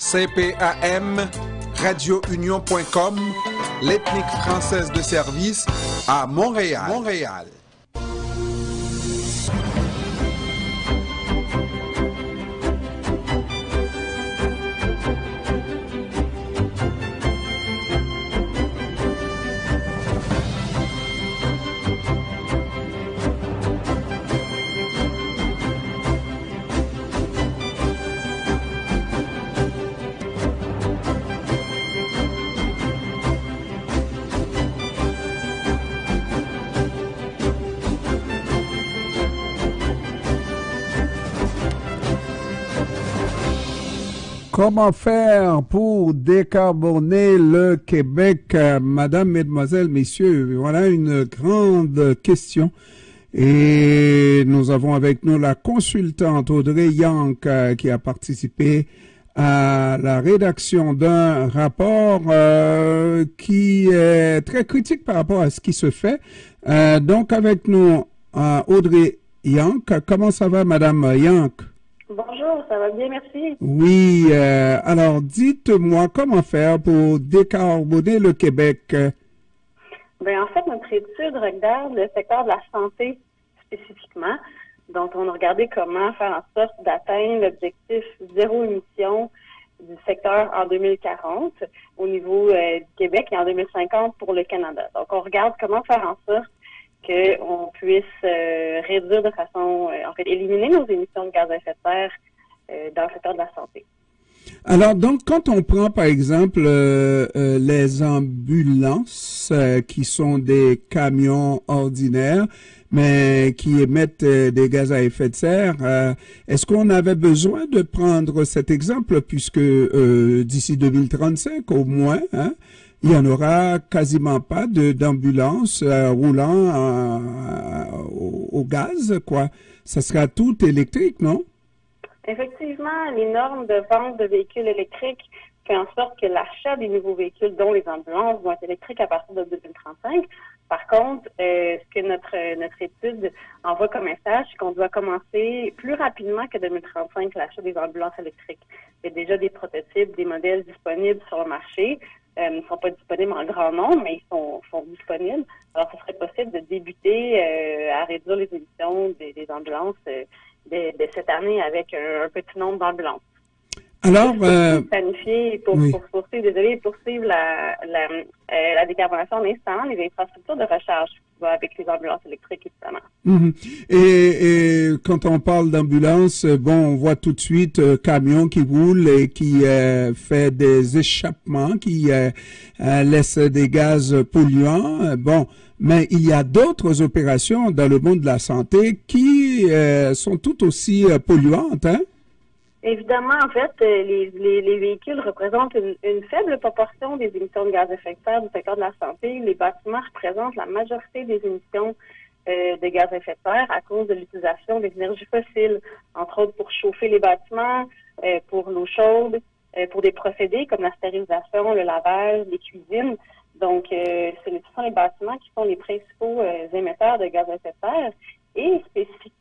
CPAM, radiounion.com, l'ethnique française de service à Montréal. Comment faire pour décarboner le Québec, Madame, Mesdemoiselles, Messieurs? Voilà une grande question. Et nous avons avec nous la consultante Audrey Yank qui a participé à la rédaction d'un rapport qui est très critique par rapport à ce qui se fait. Donc avec nous, Audrey Yank. Comment ça va, Madame Yank? Bonjour, ça va bien, merci. Oui, alors dites-moi comment faire pour décarboner le Québec? Bien, en fait, notre étude regarde le secteur de la santé spécifiquement. Donc, on a regardé comment faire en sorte d'atteindre l'objectif zéro émission du secteur en 2040 au niveau du Québec et en 2050 pour le Canada. Donc, on regarde comment faire en sorte qu'on puisse réduire de façon, en fait, éliminer nos émissions de gaz à effet de serre dans le secteur de la santé. Alors, donc, quand on prend, par exemple, les ambulances qui sont des camions ordinaires, mais qui émettent des gaz à effet de serre, est-ce qu'on avait besoin de prendre cet exemple, puisque d'ici 2035, au moins, hein, il n'y en aura quasiment pas d'ambulances roulant au gaz, quoi. Ça sera tout électrique, non? Effectivement, les normes de vente de véhicules électriques font en sorte que l'achat des nouveaux véhicules, dont les ambulances, vont être électriques à partir de 2035. Par contre, ce que notre étude envoie comme message, c'est qu'on doit commencer plus rapidement que 2035 l'achat des ambulances électriques. Il y a déjà des prototypes, des modèles disponibles sur le marché. Ils ne sont pas disponibles en grand nombre, mais ils sont disponibles. Alors, ce serait possible de débuter à réduire les émissions des ambulances de cette année avec un petit nombre d'ambulances. Alors, planifier pour poursuivre la décarbonation en installant les infrastructures de recharge avec les ambulances électriques, évidemment. Et quand on parle d'ambulance, bon, on voit tout de suite camion qui roule et qui fait des échappements, qui laisse des gaz polluants. Bon, mais il y a d'autres opérations dans le monde de la santé qui sont tout aussi polluantes, hein? Évidemment, en fait, les véhicules représentent une faible proportion des émissions de gaz à effet de serre du secteur de la santé. Les bâtiments représentent la majorité des émissions de gaz à effet de serre à cause de l'utilisation des énergies fossiles, entre autres pour chauffer les bâtiments, pour l'eau chaude, pour des procédés comme la stérilisation, le lavage, les cuisines. Donc, ce sont les bâtiments qui sont les principaux émetteurs de gaz à effet de serre et spécifique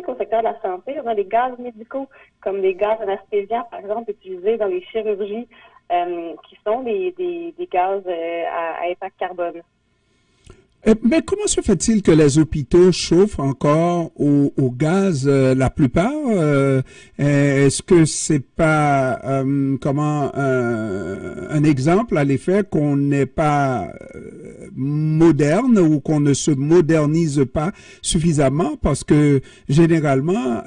au secteur de la santé, on a des gaz médicaux, comme des gaz anesthésiants, par exemple, utilisés dans les chirurgies, qui sont des gaz à impact carbone. Mais comment se fait-il que les hôpitaux chauffent encore au gaz la plupart? Est-ce que c'est pas un exemple à l'effet qu'on n'est pas moderne ou qu'on ne se modernise pas suffisamment? Parce que généralement,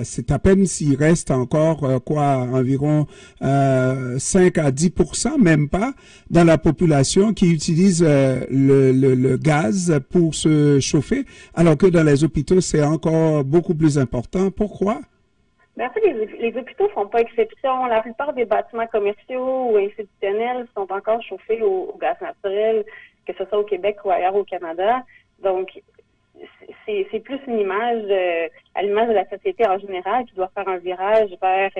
c'est à peine s'il reste encore environ 5 à 10%, même pas, dans la population qui utilise le gaz pour se chauffer, alors que dans les hôpitaux, c'est encore beaucoup plus important. Pourquoi? En fait, les hôpitaux font pas exception. La plupart des bâtiments commerciaux ou institutionnels sont encore chauffés au gaz naturel, que ce soit au Québec ou ailleurs au Canada. Donc, c'est plus une image, à l'image de la société en général, qui doit faire un virage vers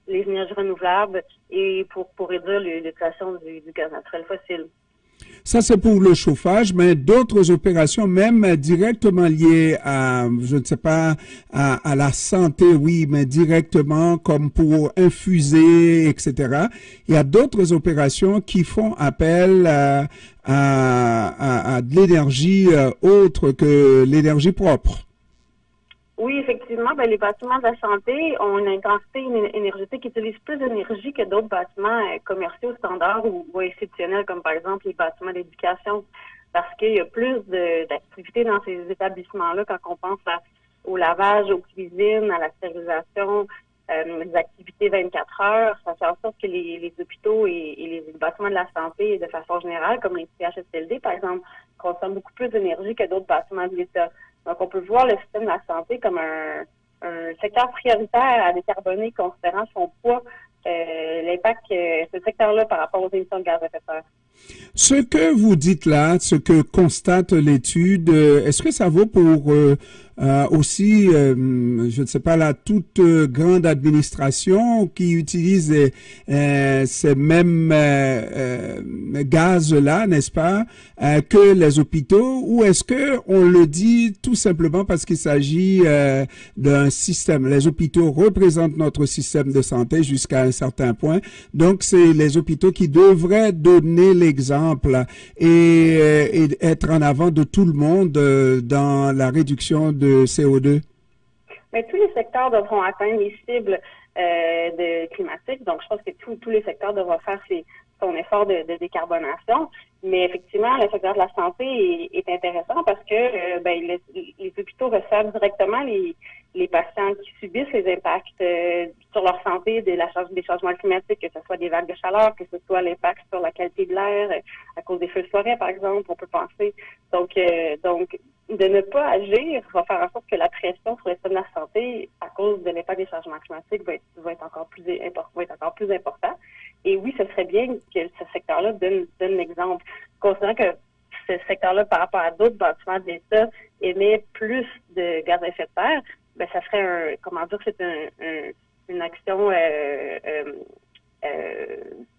les énergies renouvelables et pour réduire l'utilisation du gaz naturel fossile. Ça, c'est pour le chauffage, mais d'autres opérations, même directement liées à, je ne sais pas, à la santé, oui, mais directement comme pour infuser, etc. Il y a d'autres opérations qui font appel à de l'énergie autre que l'énergie propre. Oui, effectivement, ben, les bâtiments de la santé ont une intensité énergétique qui utilise plus d'énergie que d'autres bâtiments commerciaux standards ou institutionnels, comme par exemple les bâtiments d'éducation, parce qu'il y a plus d'activités dans ces établissements-là quand on pense au lavage, aux cuisines, à la stérilisation, les activités 24 heures. Ça fait en sorte que les hôpitaux et les bâtiments de la santé, de façon générale, comme les CHSLD, par exemple, consomment beaucoup plus d'énergie que d'autres bâtiments de l'État. Donc, on peut voir le système de la santé comme un secteur prioritaire à décarboner, considérant son poids, l'impact que ce secteur-là par rapport aux émissions de gaz à effet de serre. Ce que vous dites là, ce que constate l'étude, est-ce que ça vaut pour aussi, je ne sais pas, la toute grande administration qui utilise ces mêmes gaz-là, n'est-ce pas, que les hôpitaux, ou est-ce que on le dit tout simplement parce qu'il s'agit d'un système? Les hôpitaux représentent notre système de santé jusqu'à un certain point, donc c'est les hôpitaux qui devraient donner l'exemple et être en avant de tout le monde dans la réduction de CO2? Mais tous les secteurs devront atteindre les cibles climatiques. Donc, je pense que tous les secteurs devront faire son effort de décarbonation. Mais effectivement, le secteur de la santé est intéressant parce que les hôpitaux reçoivent directement les patients qui subissent les impacts sur leur santé des changements climatiques, que ce soit des vagues de chaleur, que ce soit l'impact sur la qualité de l'air à cause des feux de forêt, par exemple, on peut penser. Donc, de ne pas agir va faire en sorte que la pression sur le système de la santé, à cause de l'impact des changements climatiques, va être encore plus important. Et oui, ce serait bien que ce secteur-là donne l'exemple. Considérant que ce secteur-là, par rapport à d'autres bâtiments de l'État, émet plus de gaz à effet de serre, ben ça serait une action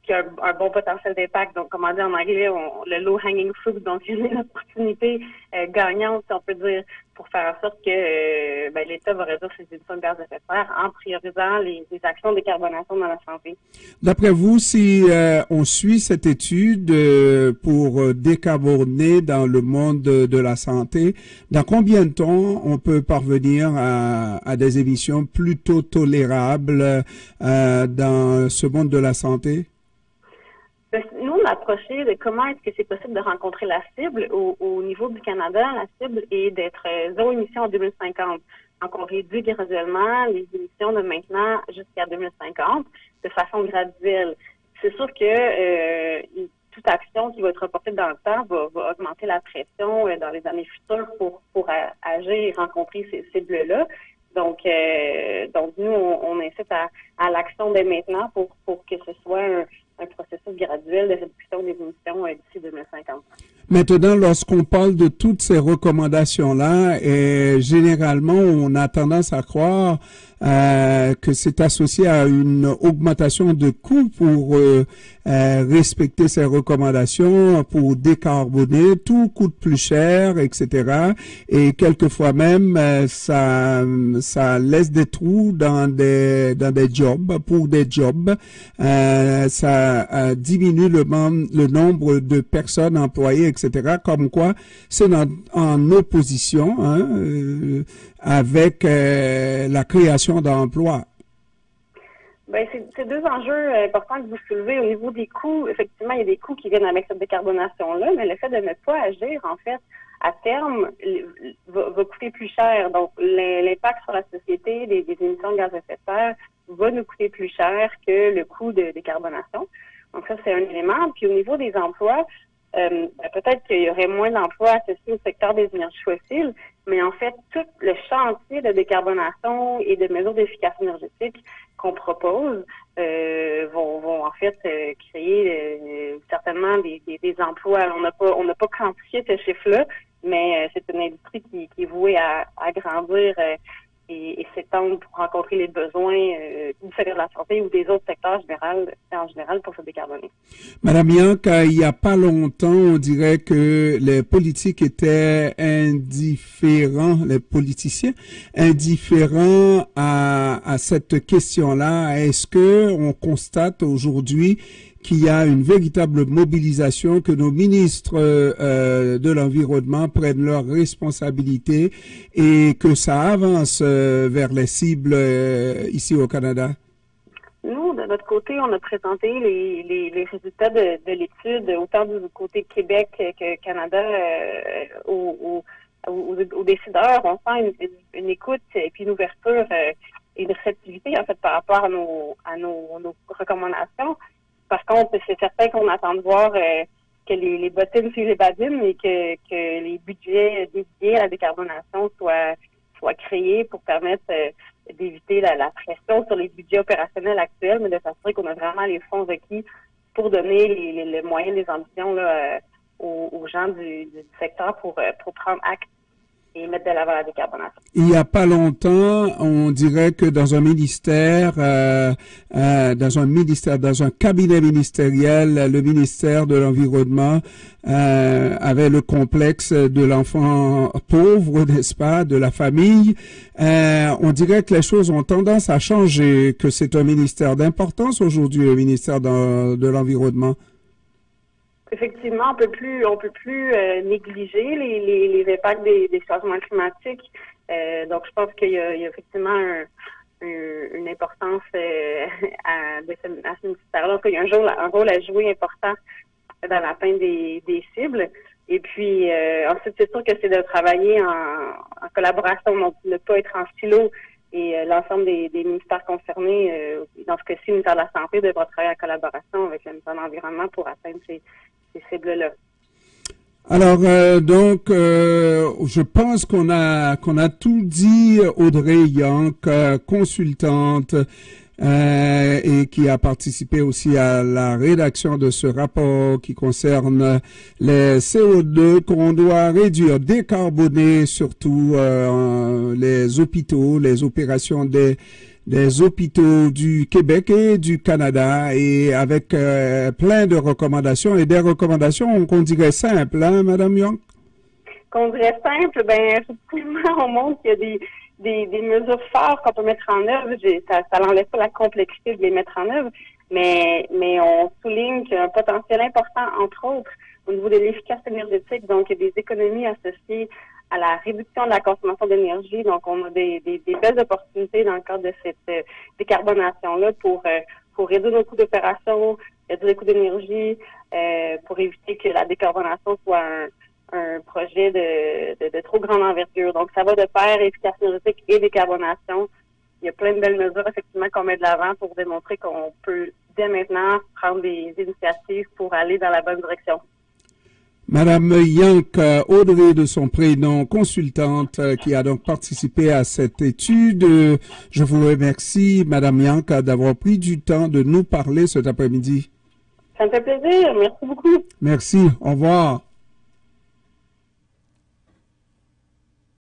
qui a un bon potentiel d'impact. Donc, comment dire en anglais, le low-hanging fruit, donc une opportunité gagnante, si on peut dire, pour faire en sorte que l'État va réduire ses émissions de gaz à effet de serre en priorisant les actions de décarbonation dans la santé. D'après vous, si on suit cette étude pour décarboner dans le monde de la santé, dans combien de temps on peut parvenir à des émissions plutôt tolérables dans ce monde de la santé? Nous, on a approché de comment est-ce que c'est possible de rencontrer la cible. Au niveau du Canada, la cible est d'être zéro émission en 2050. Donc, on réduit graduellement les émissions de maintenant jusqu'à 2050 de façon graduelle. C'est sûr que toute action qui va être reportée dans le temps va augmenter la pression dans les années futures pour agir et rencontrer ces cibles-là. Donc nous, on incite à l'action dès maintenant pour que ce soit un processus graduel de réduction des émissions d'ici 2050. Maintenant, lorsqu'on parle de toutes ces recommandations-là, généralement, on a tendance à croire que c'est associé à une augmentation de coûts pour respecter ces recommandations, pour décarboner. Tout coûte plus cher, etc. Et quelquefois même, ça laisse des trous dans des jobs, pour des jobs. Ça diminue le nombre de personnes employées, etc. Comme quoi, c'est en opposition avec la création d'emplois. Ben, c'est deux enjeux importants que vous soulevez au niveau des coûts. Effectivement, il y a des coûts qui viennent avec cette décarbonation-là, mais le fait de ne pas agir, en fait, à terme, va coûter plus cher. Donc, l'impact sur la société des émissions de gaz à effet de serre va nous coûter plus cher que le coût de décarbonation. Donc, ça, c'est un élément. Puis, au niveau des emplois, peut-être qu'il y aurait moins d'emplois associés au secteur des énergies fossiles, mais en fait, tout le chantier de décarbonation et de mesures d'efficacité énergétique qu'on propose vont en fait créer certainement des emplois. On n'a pas quantifié ce chiffre-là, mais c'est une industrie qui est vouée à grandir et s'étendre pour rencontrer les besoins du secteur de la santé ou des autres secteurs en général pour se décarboner. Madame Yank, il n'y a pas longtemps, on dirait que les politiques étaient indifférents, les politiciens indifférents à cette question-là. Est-ce que on constate aujourd'hui qu'il y a une véritable mobilisation, que nos ministres de l'Environnement prennent leurs responsabilités et que ça avance vers les cibles ici au Canada? Nous, de notre côté, on a présenté les résultats de l'étude, autant du côté Québec que Canada, aux décideurs. On sent une écoute et puis une ouverture et une réceptivité, en fait, par rapport à nos recommandations. Par contre, c'est certain qu'on attend de voir que les bottines suivent les badines et que les budgets dédiés à la décarbonation soient créés pour permettre d'éviter la pression sur les budgets opérationnels actuels, mais de s'assurer qu'on a vraiment les fonds requis pour donner les moyens, les ambitions là, aux gens du secteur pour prendre acte et mettre de l'avant la décarbonation. Il n'y a pas longtemps, on dirait que dans un ministère, dans un cabinet ministériel, le ministère de l'Environnement avait le complexe de l'enfant pauvre, n'est-ce pas, de la famille. On dirait que les choses ont tendance à changer, que c'est un ministère d'importance aujourd'hui, le ministère de l'Environnement. Effectivement, on peut plus négliger les impacts des changements climatiques. Donc, je pense qu'il y a effectivement une importance à ce ministère-là. Il y a un rôle à jouer important dans l'atteinte des cibles. Et puis, ensuite, c'est sûr que c'est de travailler en collaboration, donc ne pas être en silo. Et l'ensemble des ministères concernés, dans ce cas-ci, le ministère de la Santé devra travailler en collaboration avec le ministère de l'Environnement pour atteindre ces cibles-là. Alors, donc, je pense qu'on a tout dit. Audrey Yank, consultante, et qui a participé aussi à la rédaction de ce rapport qui concerne les CO2 qu'on doit réduire, décarboner surtout les hôpitaux, les opérations des hôpitaux du Québec et du Canada, et avec plein de recommandations et des recommandations qu'on dirait simples, hein, Madame Young? Qu'on dirait simple, ben effectivement, on montre qu'il y a des mesures fortes qu'on peut mettre en œuvre. Ça n'enlève pas la complexité de les mettre en œuvre, mais on souligne qu'il y a un potentiel important, entre autres, au niveau de l'efficacité énergétique. Donc, il y a des économies associées à la réduction de la consommation d'énergie. Donc, on a des belles opportunités dans le cadre de cette décarbonation-là pour réduire nos coûts d'opération, réduire les coûts d'énergie, pour éviter que la décarbonation soit un projet de trop grande envergure. Donc, ça va de pair, efficacité énergétique et décarbonation. Il y a plein de belles mesures, effectivement, qu'on met de l'avant pour démontrer qu'on peut, dès maintenant, prendre des initiatives pour aller dans la bonne direction. Madame Yank, Audrey de son prénom, consultante, qui a donc participé à cette étude. Je vous remercie, Madame Yank, d'avoir pris du temps de nous parler cet après-midi. Ça me fait plaisir. Merci beaucoup. Merci. Au revoir.